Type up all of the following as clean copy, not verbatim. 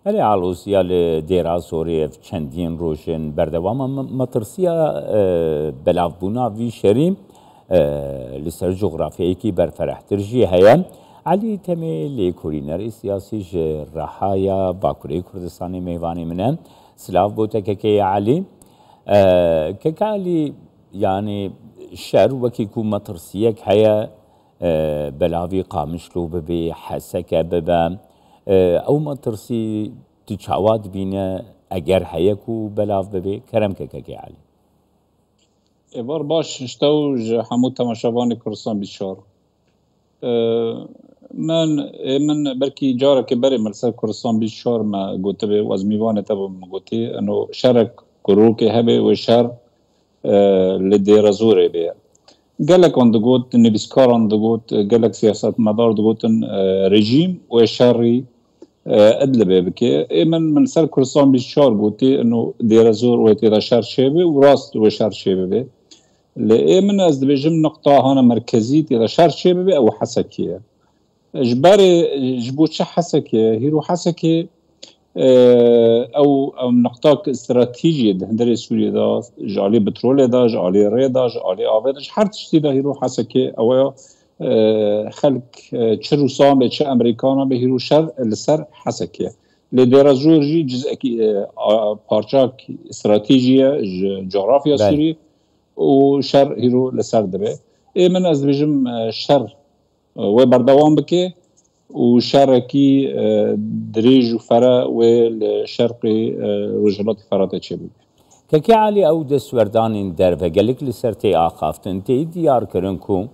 هلی علوسیا لدیرا سوریه چندین روشن بردوام مترسیا بلافبونا وی شریم لسر جغرافیایی کی برفرحتر جی هیم علی تمی لیکورینر سیاسی رهایا باکوری کردستانی میوانی منه سلاف بوده که علی علی يعني شعر وكيكو مترسيك هيا بلاوي قامش لو ببي حسكة ببا او مترسي تشعواد بينا اگر هيكو بلاو ببي كرم ككي علي بار باش اشتوج حمود تماشاواني كرسان بشار من بركي جارة كبري مرسل كرسان بشار ما قلت بي وازميواني تبا ما قلتي انه شارك كروكي هبي وشار لديرا زوري بيه قالك عند قوت نبيسكار عند قوت قالك سياسات مدار قوت رجيم وشاري ادلبه بكي من سر كرسان بشار قوتي انه ديرا زور ويتيرا شار شيبي وراست وشار شيبي بيه لأمن از دبيجم نقطة هنا مركزية إذا شار شيبي أو حسكية جباري جبوتش حسكية هيرو حسكية او نقطه استراتيجيه هندري سوريا دا جالي بترول دا جالي ري دا جالي آوه دا هر تشتي دا هيرو حسكي او خلق چه روسان به چه امریکانا به هيرو شر لسر حسكي لديرا جورجي جزء پارچاك استراتيجيه جغرافيا سوري و شر هيرو لسر دبه من از بيجم شر و بردوام بكي وشاركي دريج وفرا والشرقي رجلات فراتة شباب كي علي او دسوردان در و قالك لسرتي آخافتن تي ديار كرنكو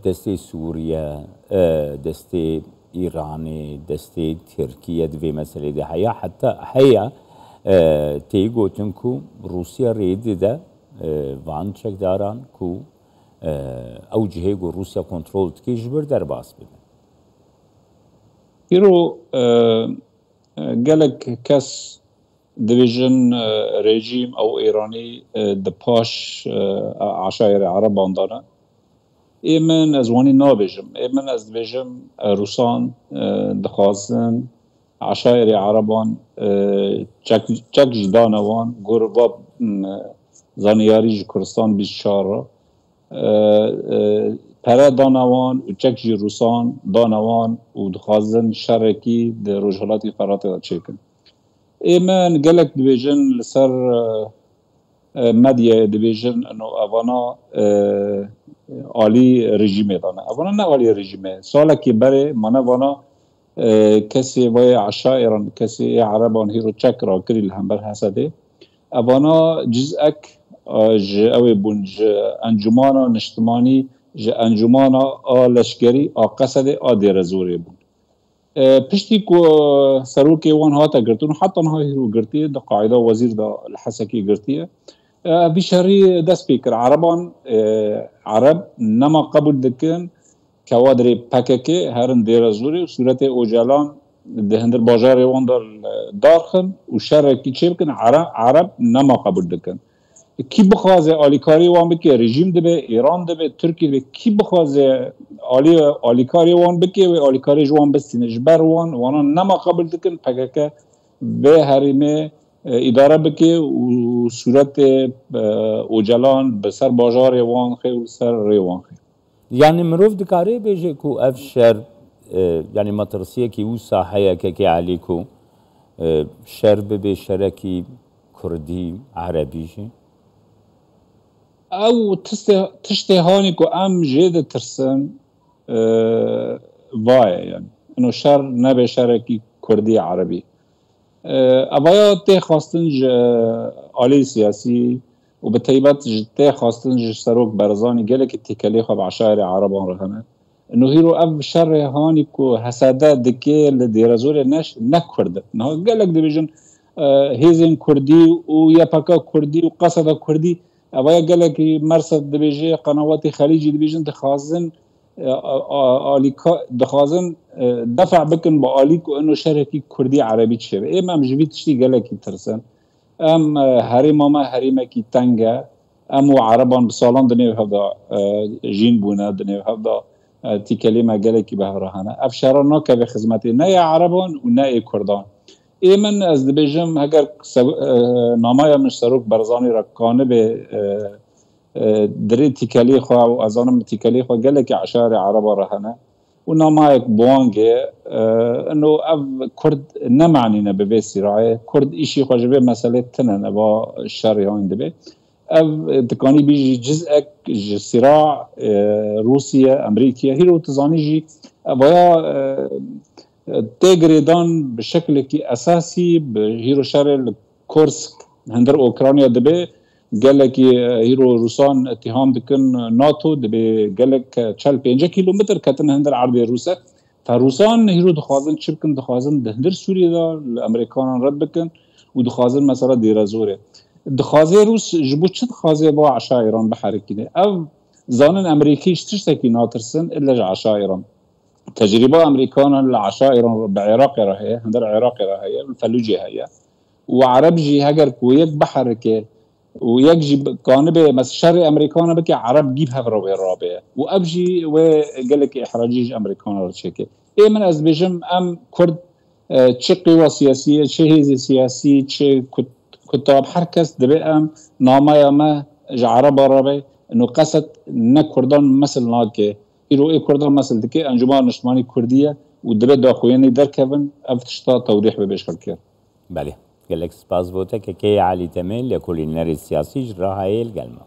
دستي سوريا دستي إيراني دستي تركيا دوي مسألة دي هيا حتى هيا تي قوتنكو روسيا ريد ده وان چك داران كو او جهيگو روسيا كنترول تكي جبر در باس بده هيرو قالك كاس ديفيجن ريجيم او ايراني دباش عشائر عرب عندنا ايمن ازواني نابجم ايمن از ديفيجن روسان دخازن عشائر عربان چك جدانوان قرباب زانياري كردستان بشارة پره دانوان و چکجی روسان دانوان و دخوازن شرکی در رجحالاتی فرات دا چکن ایمن گلک دویجن لسر مدیا دویجن انو اوانا آلی رژیمه دانه اوانا نه آلی رژیمه سالا که بره من اوانا کسی وی عشائران کسی عربان هیرو چک را کری لهمبر حسده اوانا جزءک اوی بونج انجمانا نشتمانی جه انجمانا لشکری قصد دیر زوری بود پشتی که سروکی وان هاتا گرتون حتی نها هیرو گرتیه دا قاعده وزیر دا الحسکی گرتیه بیشاری دست بیکر عربان عرب نما قبول دکن کوادر پککه هرن دیر زوری و صورت اوجالان دهندر باجار وان دارخن و شرکی چه بکن عرب نما قبول دکن کی بخوازه آلیکاری وان بکه رژیم دبه ایران دبه ترکی دبه کی بخوازه آلیکاری وان بکه و آلیکاری جوان بستینه جبر وان وانا نما قبل دکن پککه به حریمه اداره بکه و صورت اوجلان بسر باجار وان خی و سر ریوان خی يعني مروف دكاري بيجي كو افشر يعني مطرسيه كي وسا حيا كي عليكو شرب بشركي كردي عربي شي او تشتهاني كو ام جيد ترسن واي يعني انه شر نبي شركي كردي عربي اوايا تي خواستنج آلي سياسي وبالتيبات تي خواستنج سروك برزاني قالك اتكالي خواب عشائر عربان رهنه انه هيرو اب شر هاني كو حسادة دكي لديرازور نش نكرد انه قالك دي بيجن هيزن كردي وياباكا كردي وقصد كردي اوايا قالك مرصد دبيجي قنوات خليجي دبيجن دخازن دخازن دفع بكن بآليكو انه شركي كردي عربي تشبه ايه ما مجبي تشتي قالك ترسن ام هريما ما هريما كي تنگا ام عربان بسالان دنيو هذا جين بونا دنيو هذا تي كلمه قالك بهرهانا افشارنا كبخدمتي نا عربان ونا كردان ایمن از دبیجم اگر نامای من سروک برزانی را کانه به دری تیکلی خواه و از آنم تیکلی خواه گله که عشار عربا رهنه و نامایک بوانگه انو او کرد نمعنینه به بیسی رایه کرد ایشی خواه جبه مسئله تننه با شری ها اندبه او تکانی بیجی جزء صراع روسیه امریکیه هیرو تزانی جی بایا تگریدان به شکل کی اساسی به هیرو شهر کورسک هندر اوکراینیا دبه گلک هیرو روسان اتهام دکن ناتو دبه گلک 45 کیلومتر کتن هندر عرض روسه فروسان هیرو دخوازن چی بکن دخوازن هندر سوریه دا امریکان رد بکن و دخوازن مثلا دیرازوره دخوازه روس جبو چه دخوازه با عشا ایران بحرکینه او زانن امریکیش تشتکی ناترسن الا عشا ایران تجربه امریکان العشاء ایران بعراق راهیه هندر عراق راهیه الفلوجی هيا وعرب جي هجر ويك بحر كه ويك جي كان به مس شر امريكان بك عرب جيب هفرو رابه وابجي وقالك احراجي امريكان رشكه اي من از بجم ام كرد چه قوى سياسيه چه هيزي سياسي چه كتاب حركس دبام نامه ما عرب رابه انه قصد نكردان مثل ناكه ایرو ای کردان مثل دکی انجمن نشمانی کردیه و دبه داخوینی در کبن افتشتا توضیح به بشکل کرد. بله گلکس باز بوده که علی تمل لکلی نری سیاسی راه ایل گلمه.